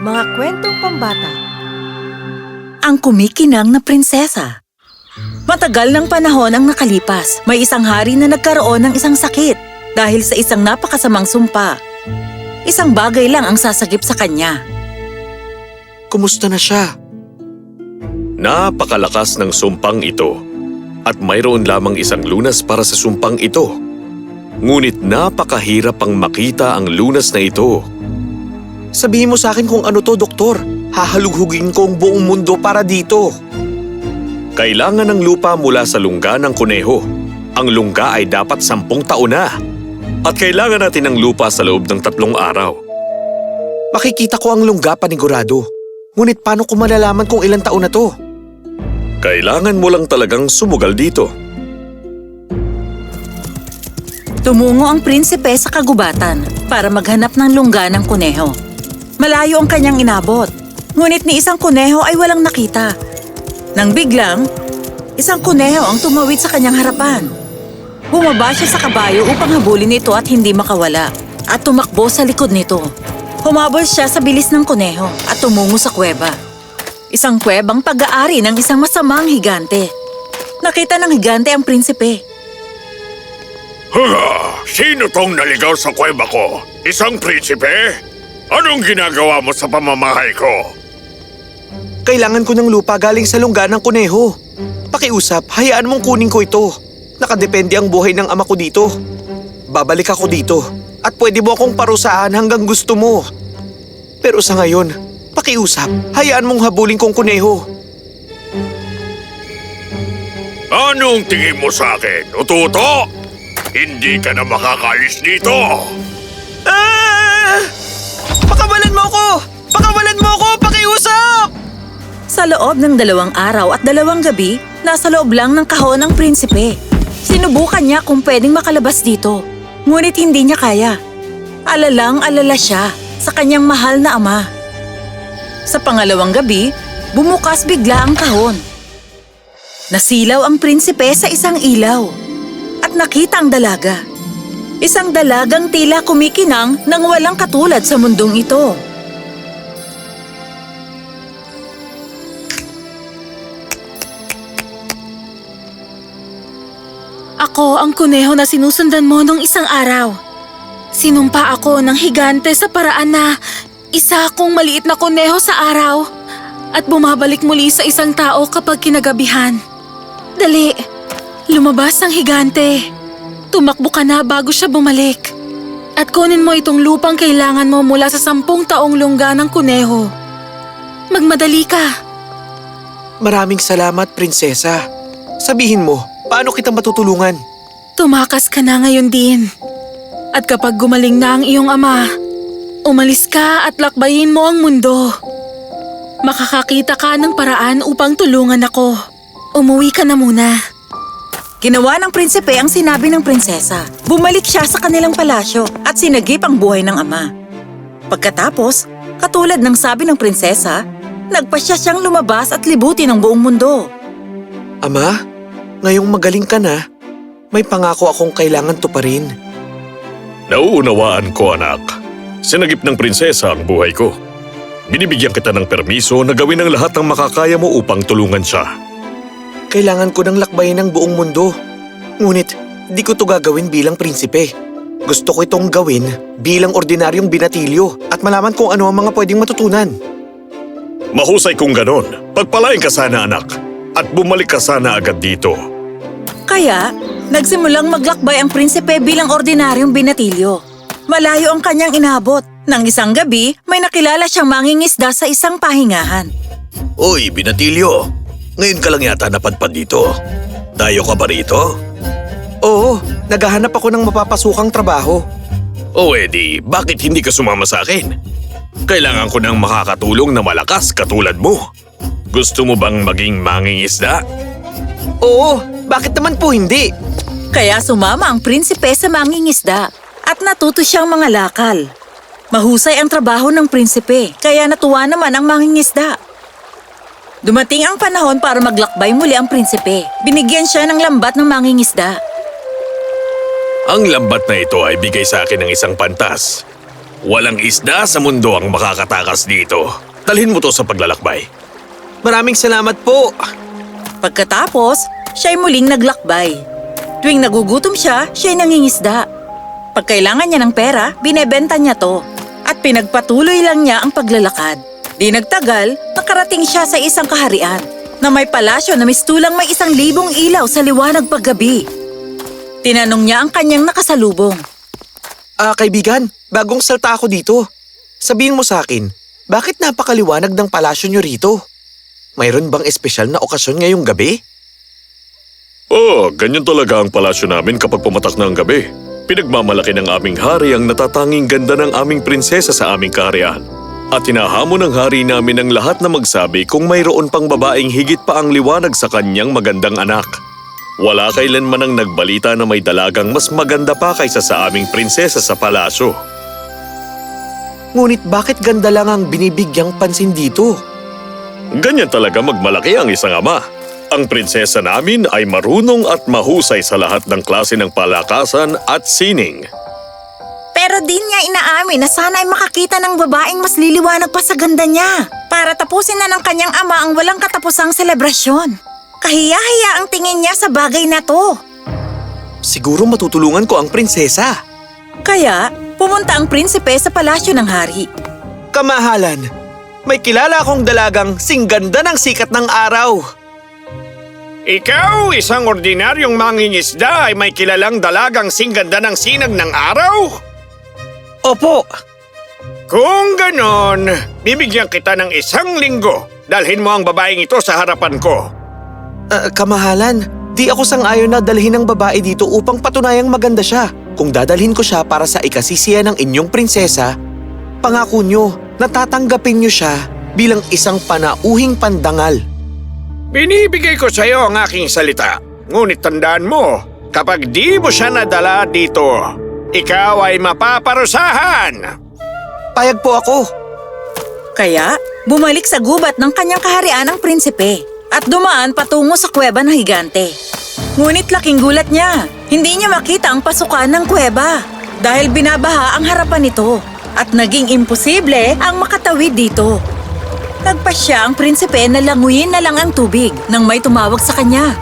Mga kwentong pambata. Ang kumikinang na prinsesa. Matagal ng panahon ang nakalipas. May isang hari na nagkaroon ng isang sakit dahil sa isang napakasamang sumpa. Isang bagay lang ang sasagip sa kanya. Kumusta na siya? Napakalakas ng sumpang ito at mayroon lamang isang lunas para sa sumpang ito. Ngunit napakahirap ang makita ang lunas na ito. Sabihin mo sa akin kung ano to, doktor. Hahalughugin ko ang buong mundo para dito. Kailangan ng lupa mula sa lungga ng kuneho. Ang lungga ay dapat 10 taon na. At kailangan natin ng lupa sa loob ng 3 araw. Makikita ko ang lungga panigurado. Ngunit paano ko malalaman kung ilang taon na to? Kailangan mo lang talagang sumugal dito. Tumungo ang prinsipe sa kagubatan para maghanap ng lungga ng kuneho. Malayo ang kanyang inabot, ngunit ni isang kuneho ay walang nakita. Nang biglang, isang kuneho ang tumawid sa kanyang harapan. Bumaba siya sa kabayo upang habulin ito at hindi makawala, at tumakbo sa likod nito. Humabol siya sa bilis ng kuneho at tumungo sa kuweba. Isang kuwebang pag-aari ng isang masamang higante. Nakita ng higante ang prinsipe. Sino tong naligaw sa kuweba ko? Isang prinsipe? Anong ginagawa mo sa pamamahay ko? Kailangan ko ng lupa galing sa lungga ng kuneho. Pakiusap, hayaan mong kunin ko ito. Nakadepende ang buhay ng ama ko dito. Babalik ako dito at pwede mo akong parusahan hanggang gusto mo. Pero sa ngayon, pakiusap, hayaan mong habulin kong kuneho. Anong tingin mo sa akin, ututo? Hindi ka na makakalis dito! Ah! Pakawalan mo ako! Pakawalan mo ako! Pakiusap! Sa loob ng 2 araw at 2 gabi, nasa loob lang ng kahon ang prinsipe. Sinubukan niya kung pwedeng makalabas dito, ngunit hindi niya kaya. Alalang-alala siya sa kanyang mahal na ama. Sa pangalawang gabi, bumukas bigla ang kahon. Nasilaw ang prinsipe sa isang ilaw at nakita ang dalaga. Isang dalagang tila kumikinang nang walang katulad sa mundong ito. Ako ang kuneho na sinusundan mo nung isang araw. Sinumpa ako ng higante sa paraan na isa akong maliit na kuneho sa araw at bumabalik muli sa isang tao kapag kinagabihan. Dali, lumabas ang higante. Tumakbo ka na bago siya bumalik. At kunin mo itong lupang kailangan mo mula sa 10 taong lungga ng kuneho. Magmadali ka. Maraming salamat, prinsesa. Sabihin mo, paano kita matutulungan? Tumakas ka na ngayon din. At kapag gumaling na ang iyong ama, umalis ka at lakbayin mo ang mundo. Makakakita ka ng paraan upang tulungan ako. Umuwi ka na muna. Ginawa ng prinsipe ang sinabi ng prinsesa. Bumalik siya sa kanilang palasyo at sinagip ang buhay ng ama. Pagkatapos, katulad ng sabi ng prinsesa, nagpasya siyang lumabas at libutin ang buong mundo. Ama, ngayong magaling ka na, may pangako akong kailangan tuparin. Nauunawaan ko, anak. Sinagip ng prinsesa ang buhay ko. Binibigyan kita ng permiso na gawin ang lahat ng makakaya mo upang tulungan siya. Kailangan ko ng lakbayin ng buong mundo. Ngunit, di ko to gagawin bilang prinsipe. Gusto ko itong gawin bilang ordinaryong binatilyo at malaman kung ano ang mga pwedeng matutunan. Mahusay kung ganon. Pagpalain ka sana, anak. At bumalik ka sana agad dito. Kaya, nagsimulang maglakbay ang prinsipe bilang ordinaryong binatilyo. Malayo ang kanyang inabot. Nang isang gabi, may nakilala siyang mangingisda sa isang pahingahan. Uy, binatilyo. Ngayon ka lang yata napadpad dito. Dayo ka ba rito? Oo, naghahanap ako ng mapapasukang trabaho. O edi, bakit hindi ka sumama sa akin? Kailangan ko ng makakatulong na malakas katulad mo. Gusto mo bang maging mangingisda? Oo, bakit naman po hindi? Kaya sumama ang prinsipe sa mangingisda at natuto siyang mga lakal. Mahusay ang trabaho ng prinsipe, kaya natuwa naman ang mangingisda. Dumating ang panahon para maglakbay muli ang prinsipe. Binigyan siya ng lambat ng mangingisda. Ang lambat na ito ay bigay sa akin ng isang pantas. Walang isda sa mundo ang makakatakas dito. Dalhin mo to sa paglalakbay. Maraming salamat po. Pagkatapos, siya'y muling naglakbay. Tuwing nagugutom siya, siya'y nangingisda. Pag kailangan niya ng pera, binebenta niya to. At pinagpatuloy lang niya ang paglalakad. Di nagtagal, nakarating siya sa isang kaharian na may palasyo na mistulang may 1,000 ilaw sa liwanag paggabi. Tinanong niya ang kanyang nakasalubong. Kaibigan, bagong salta ako dito. Sabihin mo sa akin, bakit napakaliwanag ng palasyo nyo rito? Mayroon bang espesyal na okasyon ngayong gabi? Ganyan talaga ang palasyo namin kapag pumatak na ang gabi. Pinagmamalaki ng aming hari ang natatanging ganda ng aming prinsesa sa aming kaharian. At hinahamon ng hari namin ang lahat na magsabi kung mayroon pang babaeng higit pa ang liwanag sa kanyang magandang anak. Wala kailanman ang nagbalita na may dalagang mas maganda pa kaysa sa aming prinsesa sa palasyo. Ngunit bakit ganda lang ang binibigyang pansin dito? Ganyan talaga magmalaki ang isang ama. Ang prinsesa namin ay marunong at mahusay sa lahat ng klase ng palakasan at sining. Pero di niya inaamin na sana ay makakita ng babaeng mas liliwanag pa sa ganda niya para tapusin na ng kanyang ama ang walang katapusang selebrasyon. Kahiya-hiya ang tingin niya sa bagay na to. Siguro matutulungan ko ang prinsesa. Kaya, pumunta ang prinsipe sa palasyo ng hari. Kamahalan, may kilala akong dalagang singganda ng sikat ng araw. Ikaw, isang ordinaryong mangingisda ay may kilalang dalagang singganda ng sinag ng araw? Opo, Kung ganon, bibigyan kita ng 1 linggo. Dalhin mo ang babaeng ito sa harapan ko. kamahalan, di ako sang-ayon na dalhin ang babae dito upang patunayang maganda siya. Kung dadalhin ko siya para sa ikasisiya ng inyong prinsesa, pangako nyo, natatanggapin nyo siya bilang isang panauhing pandangal. Binibigay ko sa iyo ang aking salita. Ngunit tandaan mo, kapag di mo siya nadala dito, ikaw ay mapaparusahan. Payag po ako. Kaya, bumalik sa gubat ng kanyang kaharian ang prinsipe at dumaan patungo sa kuweba ng higante. Ngunit laking gulat niya, hindi niya makita ang pasukan ng kuweba dahil binabaha ang harapan nito at naging imposible ang makatawid dito. Nagpasya ang prinsipe na languyin na lang ang tubig nang may tumawag sa kanya.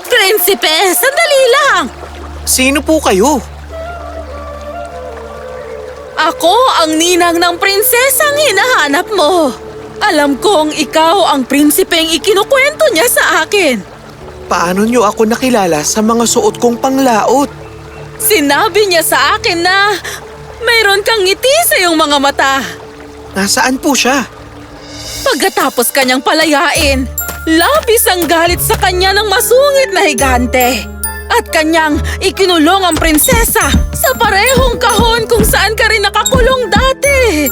Prinsipe, sandali lang! Sino po kayo? Ako ang ninang ng prinsesang hinahanap mo. Alam kong ikaw ang prinsipeng ikinukwento niya sa akin. Paano nyo ako nakilala sa mga suot kong panglaot? Sinabi niya sa akin na mayroon kang ngiti sa iyong mga mata. Nasaan po siya? Pagkatapos kanyang palayain, labis ang galit sa kanya ng masungit na higante. At kanyang ikinulong ang prinsesa sa parehong kahon kung saan ka rin nakakulong dati.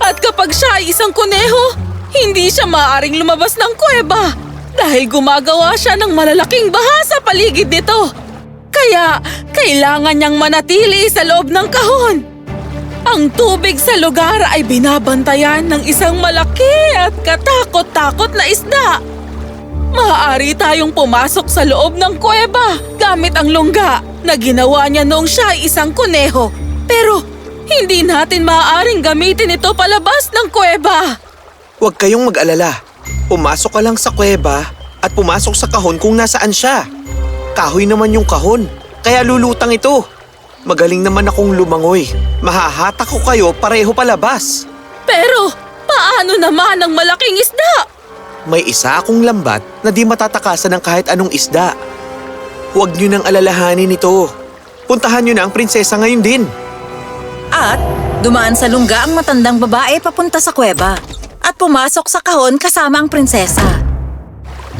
At kapag siya ay isang kuneho, hindi siya maaaring lumabas ng kuweba dahil gumagawa siya ng malalaking baha sa paligid nito. Kaya kailangan niyang manatili sa loob ng kahon. Ang tubig sa lugar ay binabantayan ng isang malaki at katakot-takot na isda. Maaari tayong pumasok sa loob ng kuweba gamit ang lungga na ginawa niya noong siya ay isang kuneho. Pero hindi natin maaaring gamitin ito palabas ng kuweba. Huwag kayong mag-alala. Pumasok ka lang sa kuweba at pumasok sa kahon kung nasaan siya. Kahoy naman yung kahon, kaya lulutang ito. Magaling naman akong lumangoy. Mahahatak ko kayo pareho palabas. Pero paano naman ang malaking isda? May isa akong lambat na di matatakasan ng kahit anong isda. Huwag niyo nang alalahanin ito. Puntahan niyo na ang prinsesa ngayon din. At dumaan sa lungga ang matandang babae papunta sa kuweba at pumasok sa kahon kasama ang prinsesa.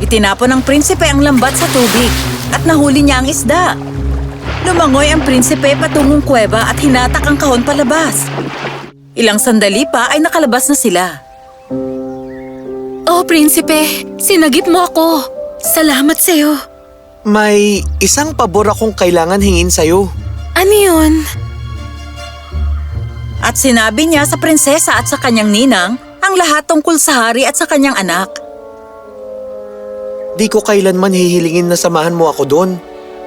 Itinapon ng prinsipe ang lambat sa tubig at nahuli niya ang isda. Lumangoy ang prinsipe patungong kuweba at hinatak ang kahon palabas. Ilang sandali pa ay nakalabas na sila. Oh, prinsipe, sinagip mo ako. Salamat sa'yo. May isang pabor akong kailangan hingin sa'yo. Ano yun? At sinabi niya sa prinsesa at sa kanyang ninang ang lahat tungkol sa hari at sa kanyang anak. Di ko kailanman hihilingin na samahan mo ako doon.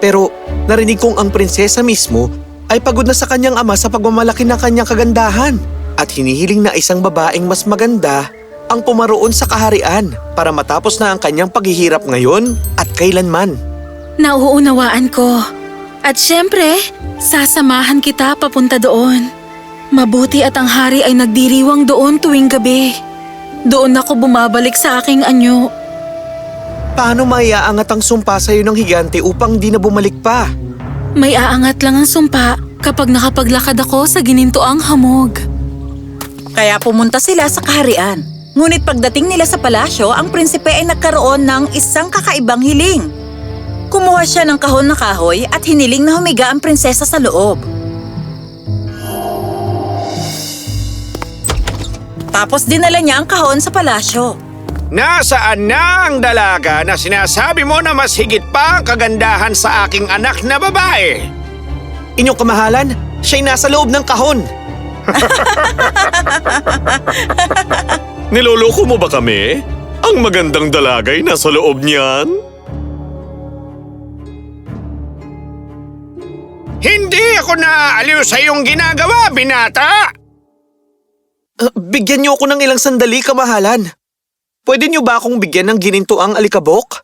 Pero narinig kong ang prinsesa mismo ay pagod na sa kanyang ama sa pagmamalaki ng kanyang kagandahan at hinihiling na isang babaeng mas maganda ang pumaroon sa kaharian para matapos na ang kanyang paghihirap ngayon at kailanman. Nauunawaan ko. At syempre, sasamahan kita papunta doon. Mabuti at ang hari ay nagdiriwang doon tuwing gabi. Doon ako bumabalik sa aking anyo. Paano maiaangat ang sumpa sa'yo ng higante upang di na bumalik pa? May aangat lang ang sumpa kapag nakapaglakad ako sa ginintoang hamog. Kaya pumunta sila sa kaharian. Ngunit pagdating nila sa palasyo, ang prinsipe ay nagkaroon ng isang kakaibang hiling. Kumuha siya ng kahon na kahoy at hiniling na humiga ang prinsesa sa loob. Tapos dinala niya ang kahon sa palasyo. Nasaan na ang dalaga na sinasabi mo na mas higit pa ang kagandahan sa aking anak na babae? Inyong kamahalan, siya'y nasa loob ng kahon. Niloloko mo ba kami? Ang magandang dalagay nasa loob niyan? Hindi ako naaaliw sa iyong ginagawa, binata! Bigyan niyo ako ng ilang sandali, kamahalan. Pwede niyo ba akong bigyan ng ginintoang alikabok?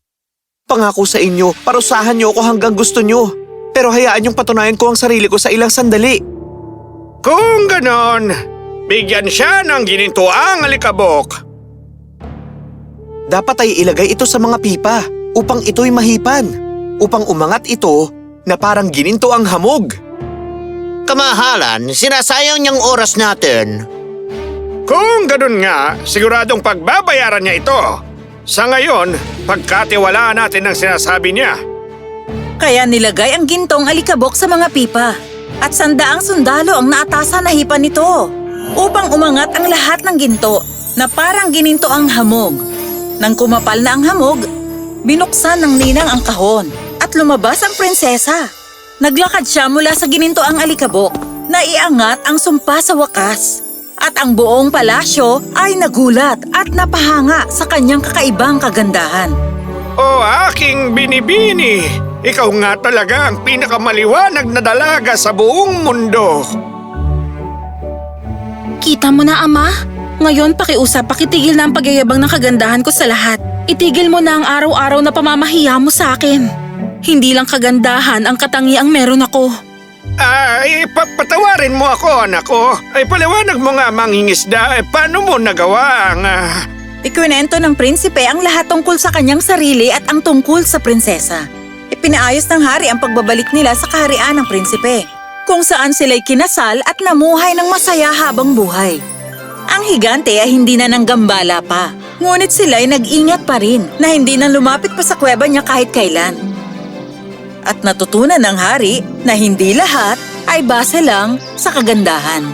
Pangako sa inyo, parusahan niyo ako hanggang gusto niyo. Pero hayaan niyong patunayan ko ang sarili ko sa ilang sandali. Kung ganon, bigyan siya ng ginintoang alikabok. Dapat ay ilagay ito sa mga pipa upang ito'y mahipan. Upang umangat ito na parang gininto ang hamog. Kamahalan, sinasayang niyang oras natin. Kung ganon nga, siguradong pagbabayaran niya ito. Sa ngayon, pagkatiwalaan natin ang sinasabi niya. Kaya nilagay ang gintong alikabok sa mga pipa. At 100 sundalo ang naatasan na hipan nito upang umangat ang lahat ng ginto na parang gininto ang hamog. Nang kumapal na ang hamog, binuksan ng ninang ang kahon at lumabas ang prinsesa. Naglakad siya mula sa gininto ang alikabok na iangat ang sumpa sa wakas. At ang buong palasyo ay nagulat at napahanga sa kanyang kakaibang kagandahan. O aking binibini, ikaw nga talaga ang pinakamaliwanag na dalaga sa buong mundo. Kita mo na, Ama? Ngayon, pakitigil na ang pagyayabang ng kagandahan ko sa lahat. Itigil mo na ang araw-araw na pamamahiya mo sa akin. Hindi lang kagandahan ang katangiang meron ako. Ay, patawarin mo ako, anak ko. Ay, paliwanag mo nga, mangingisda. Paano mo nagawa ang... Ikwinento ng prinsipe ang lahat tungkol sa kanyang sarili at ang tungkol sa prinsesa. Ipinaayos ng hari ang pagbabalik nila sa kaharian ng prinsipe, kung saan sila'y kinasal at namuhay ng masaya habang buhay. Ang higante ay hindi na nanggambala pa, ngunit sila'y nag-ingat pa rin na hindi na lumapit pa sa kuweba niya kahit kailan. At natutunan ng hari na hindi lahat ay base lang sa kagandahan.